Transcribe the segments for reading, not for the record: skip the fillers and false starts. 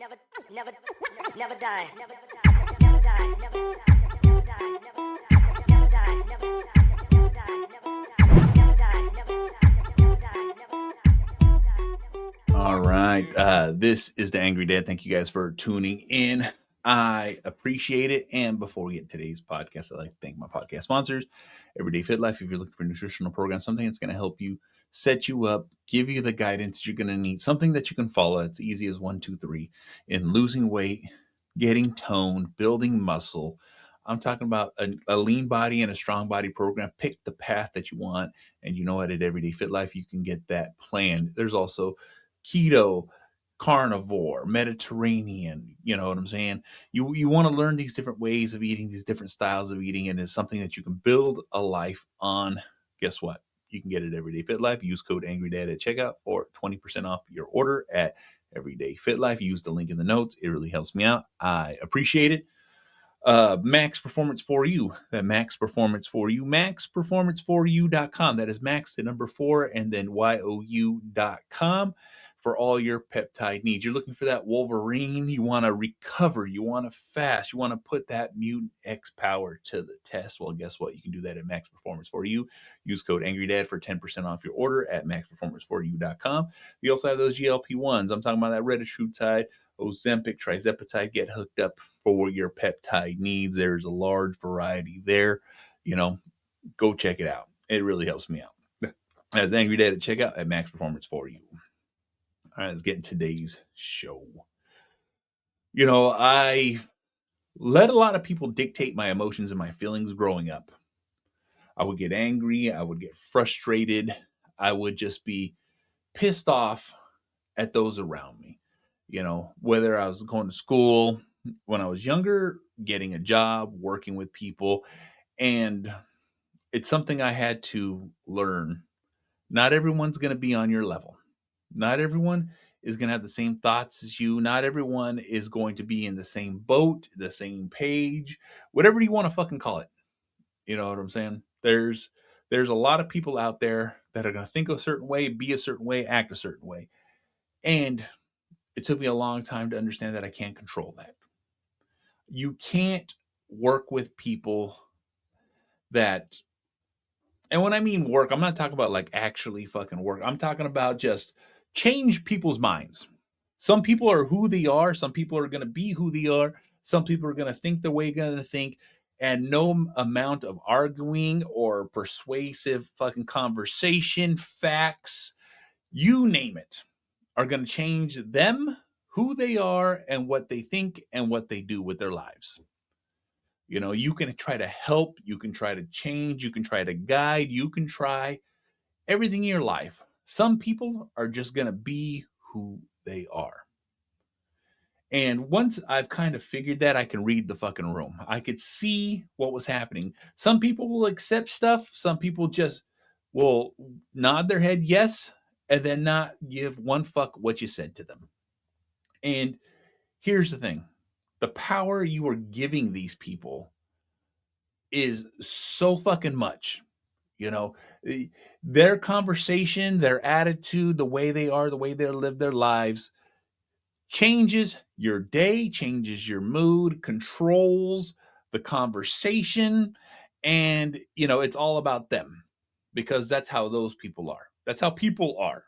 Never, never, never die. Never die. Never die. Never die. Never die. Never die. Never die. Never die. Never die. Never die. All right. This is the Angry Dad. Thank you guys for tuning in. I appreciate it. And before we get today's podcast, I'd like to thank my podcast sponsors, Everyday Fit Life. If you're looking for a nutritional program, something that's going to help you, set you up, give you the guidance you're going to need, something that you can follow. It's easy as 1, 2, 3 in losing weight, getting toned, building muscle. I'm talking about a lean body and a strong body program. Pick the path that you want. And you know what? At Everyday Fit Life, you can get that planned. There's also keto, carnivore, Mediterranean, you know what I'm saying? You want to learn these different ways of eating, these different styles of eating, and it's something that you can build a life on. Guess what? You can get it Everyday Fit Life. Use code AngryDad at checkout for 20% off your order at Everyday Fit Life. Use the link in the notes. It really helps me out. I appreciate it. Max Performance for You. That Max Performance for You. MaxPerformanceForYou.com. That is Max, the number 4, and then YOU.com for all your peptide needs. You're looking for that Wolverine. You want to recover. You want to fast. You want to put that mutant X power to the test. Well, guess what? You can do that at Max Performance for You. Use code AngryDad for 10% off your order at MaxPerformanceForYou.com. We also have those GLP-1s. I'm talking about that retatrutide, Ozempic, trizepatide. Get hooked up for your peptide needs. There's a large variety there. Go check it out. It really helps me out. As Angry Dad at checkout at Max Performance for You. All right, let's get into today's show. I let a lot of people dictate my emotions and my feelings growing up. I would get angry. I would get frustrated. I would just be pissed off at those around me. Whether I was going to school when I was younger, getting a job, working with people. And it's something I had to learn. Not everyone's going to be on your level. Not everyone is going to have the same thoughts as you. Not everyone is going to be in the same boat, the same page, whatever you want to fucking call it. You know what I'm saying? There's a lot of people out there that are going to think a certain way, be a certain way, act a certain way. And it took me a long time to understand that I can't control that. You can't work with people that, and when I mean work, I'm not talking about like actually fucking work. I'm talking about just change people's minds. Some people are who they are. Some people are going to be who they are. Some people are going to think the way they're going to think. And no amount of arguing or persuasive fucking conversation, facts, you name it, are going to change them, who they are, and what they think and what they do with their lives. You can try to help, you can try to change, you can try to guide, you can try everything in your life. Some people are just going to be who they are. And once I've kind of figured that, I can read the fucking room. I could see what was happening. Some people will accept stuff. Some people just will nod their head yes, and then not give one fuck what you said to them. And here's the thing. The power you are giving these people is so fucking much. Their conversation, their attitude, the way they are, the way they live their lives changes your day, changes your mood, controls the conversation. And, it's all about them because that's how those people are. That's how people are.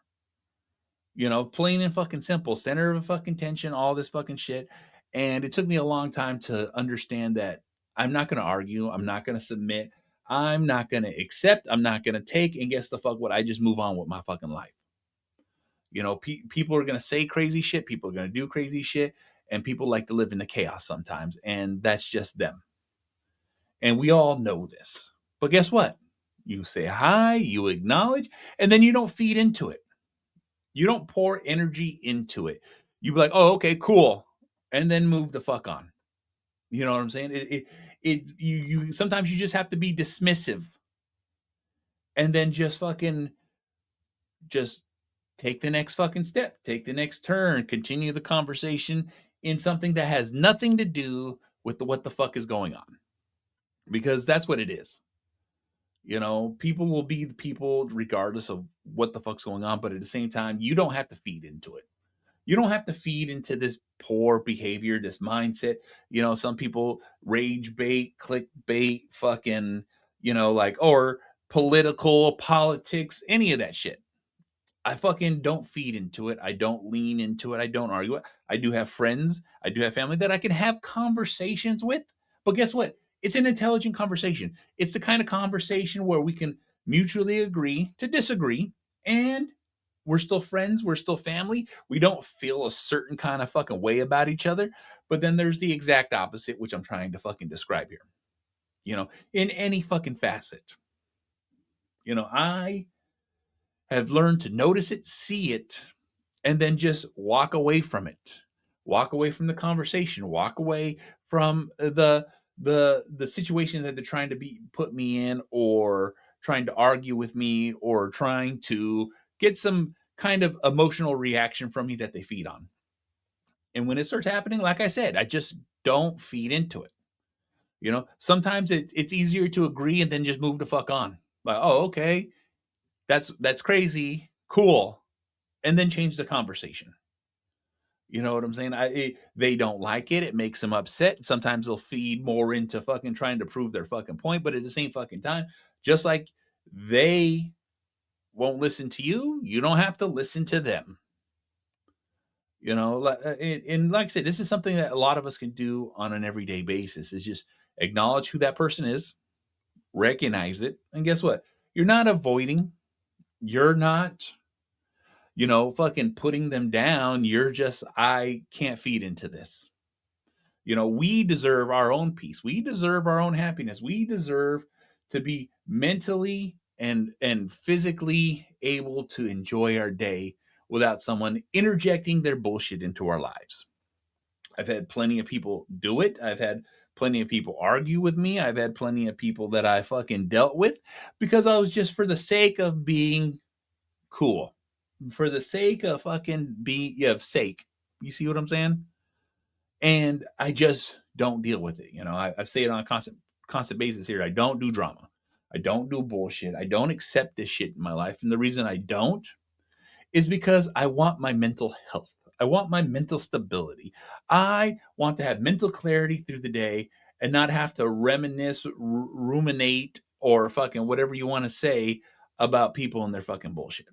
Plain and fucking simple, center of fucking tension, all this fucking shit. And it took me a long time to understand that I'm not going to argue. I'm not going to submit. I'm not going to accept. I'm not going to take. And guess the fuck what? I just move on with my fucking life. People are going to say crazy shit. People are going to do crazy shit. And people like to live in the chaos sometimes. And that's just them. And we all know this. But guess what? You say hi, you acknowledge, and then you don't feed into it. You don't pour energy into it. You be like, oh, okay, cool. And then move the fuck on. You know what I'm saying? You sometimes you just have to be dismissive. And then just take the next fucking step, take the next turn, continue the conversation in something that has nothing to do with what the fuck is going on. Because that's what it is. People will be people regardless of what the fuck's going on, but at the same time, you don't have to feed into it. You don't have to feed into this poor behavior, this mindset. Some people rage bait, click bait, fucking, like, or political politics, any of that shit. I fucking don't feed into it. I don't lean into it. I don't argue it. I do have friends. I do have family that I can have conversations with. But guess what? It's an intelligent conversation. It's the kind of conversation where we can mutually agree to disagree, and we're still friends. We're still family. We don't feel a certain kind of fucking way about each other. But then there's the exact opposite, which I'm trying to fucking describe here, in any fucking facet. I have learned to notice it, see it, and then just walk away from it. Walk away from the conversation. Walk away from the situation that they're trying to put me in, or trying to argue with me, or trying to get some kind of emotional reaction from me that they feed on. And when it starts happening, like I said, I just don't feed into it. Sometimes it's easier to agree and then just move the fuck on. Like, oh, okay, that's crazy, cool, and then change the conversation. You know what I'm saying? They don't like it. It makes them upset. Sometimes they'll feed more into fucking trying to prove their fucking point, but at the same fucking time, just like they won't listen to you, you don't have to listen to them. And like I said, this is something that a lot of us can do on an everyday basis, is just acknowledge who that person is, recognize it, and guess what? You're not avoiding, you're not, fucking putting them down. You're just, I can't feed into this. We deserve our own peace. We deserve our own happiness. We deserve to be mentally and physically able to enjoy our day without someone interjecting their bullshit into our lives. I've had plenty of people do it. I've had plenty of people argue with me. I've had plenty of people that I fucking dealt with because I was just, for the sake of being cool, for the sake of fucking sake. You see what I'm saying? And I just don't deal with it. I say it on a constant basis here. I don't do drama. I don't do bullshit. I don't accept this shit in my life. And the reason I don't is because I want my mental health. I want my mental stability. I want to have mental clarity through the day and not have to reminisce, ruminate, or fucking whatever you want to say about people and their fucking bullshit.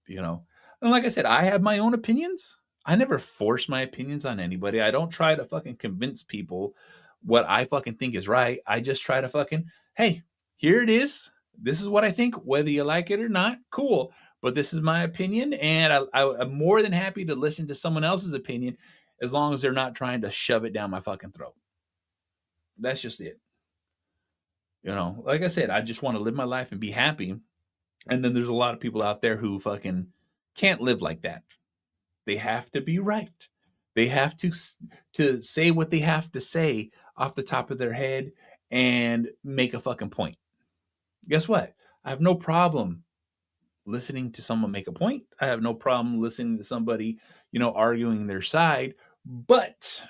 And like I said, I have my own opinions. I never force my opinions on anybody. I don't try to fucking convince people what I fucking think is right. I just try to fucking, hey, here it is. This is what I think. Whether you like it or not, cool. But this is my opinion, and I'm more than happy to listen to someone else's opinion as long as they're not trying to shove it down my fucking throat. That's just it. Like I said, I just want to live my life and be happy. And then there's a lot of people out there who fucking can't live like that. They have to be right. They have to say what they have to say off the top of their head and make a fucking point. Guess what? I have no problem listening to someone make a point. I have no problem listening to somebody, arguing their side. But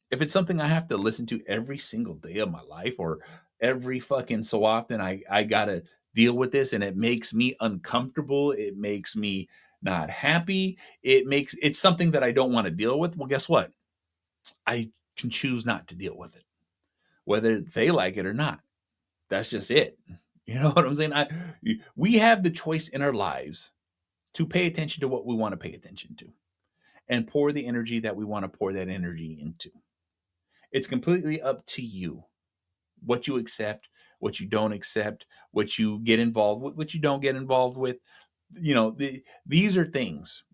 if it's something I have to listen to every single day of my life, or every fucking so often, I gotta deal with this, and it makes me uncomfortable, it makes me not happy, it's something that I don't want to deal with. Well, guess what? I can choose not to deal with it, whether they like it or not. That's just it. You know what I'm saying? We have the choice in our lives to pay attention to what we want to pay attention to, and pour the energy that we want to pour that energy into. It's completely up to you what you accept, what you don't accept, what you get involved with, what you don't get involved with. These are things,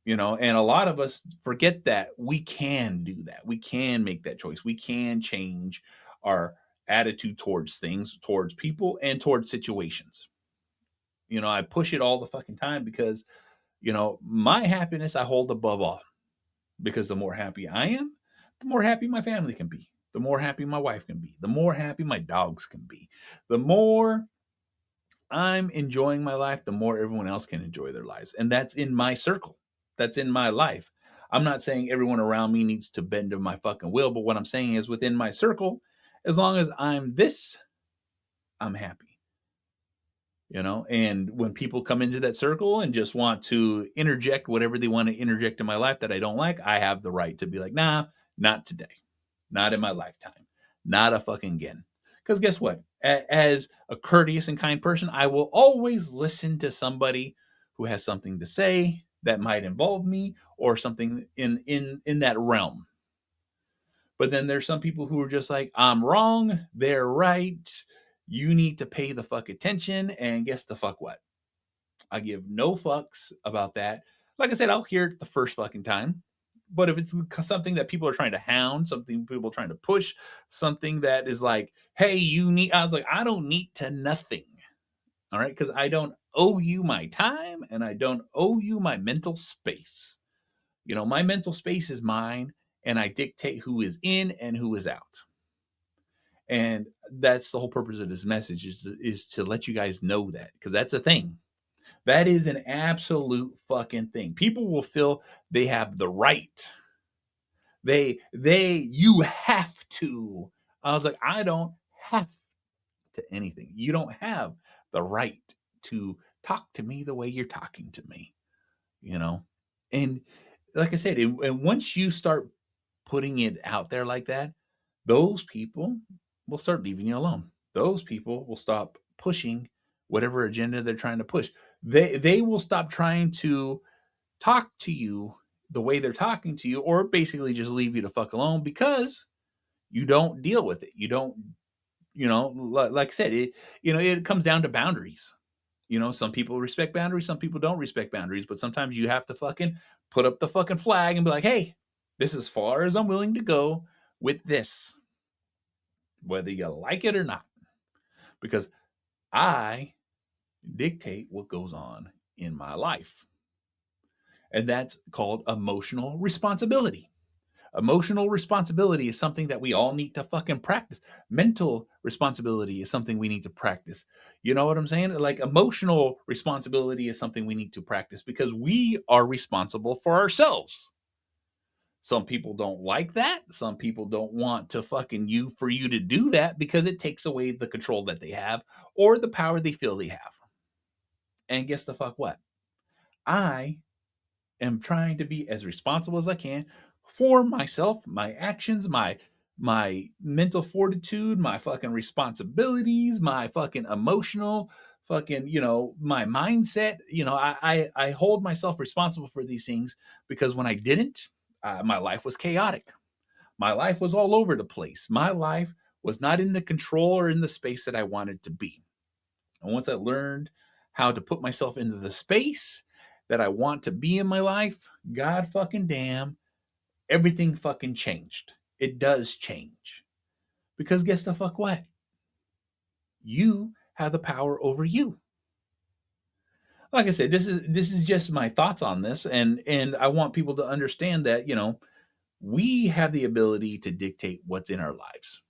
and a lot of us forget that we can do that. We can make that choice. We can change our attitude towards things, towards people, and towards situations. I push it all the fucking time because, my happiness I hold above all, because the more happy I am, the more happy my family can be, the more happy my wife can be, the more happy my dogs can be, the more I'm enjoying my life, the more everyone else can enjoy their lives. And that's in my circle. That's in my life. I'm not saying everyone around me needs to bend to my fucking will, but what I'm saying is, within my circle, as long as I'm this, I'm happy. And when people come into that circle and just want to interject whatever they want to interject in my life that I don't like, I have the right to be like, nah, not today, not in my lifetime, not a fucking again. Because guess what? As a courteous and kind person, I will always listen to somebody who has something to say that might involve me or something in that realm. But then there's some people who are just like, I'm wrong, they're right. You need to pay the fuck attention. And guess the fuck what? I give no fucks about that. Like I said, I'll hear it the first fucking time. But if it's something that people are trying to hound, something people are trying to push, something that is like, hey, I was like, I don't need to nothing. All right. Because I don't owe you my time and I don't owe you my mental space. My mental space is mine and I dictate who is in and who is out. And that's the whole purpose of this message is to let you guys know that, because that's a thing. That is an absolute fucking thing. People will feel they have the right. You have to. I was like, I don't have to anything. You don't have the right to talk to me the way you're talking to me, And like I said, and once you start putting it out there like that, those people will start leaving you alone. Those people will stop pushing whatever agenda they're trying to push. They will stop trying to talk to you the way they're talking to you, or basically just leave you the fuck alone because you don't deal with it. You don't, like I said, it comes down to boundaries. Some people respect boundaries, some people don't respect boundaries, but sometimes you have to fucking put up the fucking flag and be like, hey, this is as far as I'm willing to go with this, whether you like it or not, because I dictate what goes on in my life. And that's called emotional responsibility. Emotional responsibility is something that we all need to fucking practice. Mental responsibility is something we need to practice. You know what I'm saying? Like, emotional responsibility is something we need to practice because we are responsible for ourselves. Some people don't like that. Some people don't want to fucking for you to do that because it takes away the control that they have or the power they feel they have. And guess the fuck what? I am trying to be as responsible as I can for myself, my actions, my mental fortitude, my fucking responsibilities, my fucking emotional fucking, my mindset. I hold myself responsible for these things because when I didn't, my life was chaotic. My life was all over the place. My life was not in the control or in the space that I wanted to be. And once I learned how to put myself into the space that I want to be in my life, God fucking damn, everything fucking changed. It does change. Because guess the fuck what? You have the power over you. Like I said, this is just my thoughts on this, and I want people to understand that, we have the ability to dictate what's in our lives.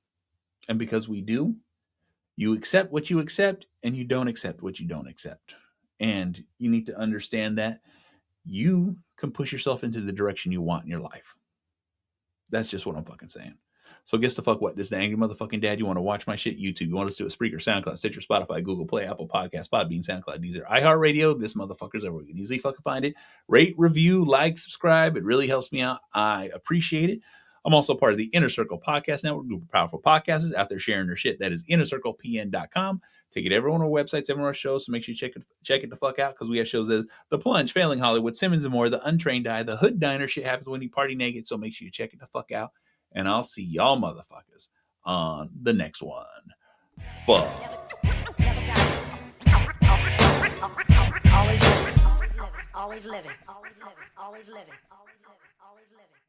And because we do, you accept what you accept and you don't accept what you don't accept. And you need to understand that you can push yourself into the direction you want in your life. That's just what I'm fucking saying. So guess the fuck what? This is the Angry Motherfucking Dad. You want to watch my shit? YouTube. You want us to do a Spreaker, SoundCloud, Stitcher, Spotify, Google Play, Apple Podcasts, Podbean, SoundCloud, Deezer, iHeartRadio. This motherfucker's everywhere. You can easily fucking find it. Rate, review, like, subscribe. It really helps me out. I appreciate it. I'm also part of the Inner Circle Podcast Network, group of powerful podcasters out there sharing their shit. That is innercirclepn.com. Take it everywhere on our websites, everywhere on our shows. So make sure you check it the fuck out, because we have shows as The Plunge, Failing Hollywood, Simmons and More, The Untrained Eye, The Hood Diner. Shit happens when you party naked. So make sure you check it the fuck out. And I'll see y'all motherfuckers on the next one. Fuck. Always living. Always living. Always living. Always living. Always living. Always living.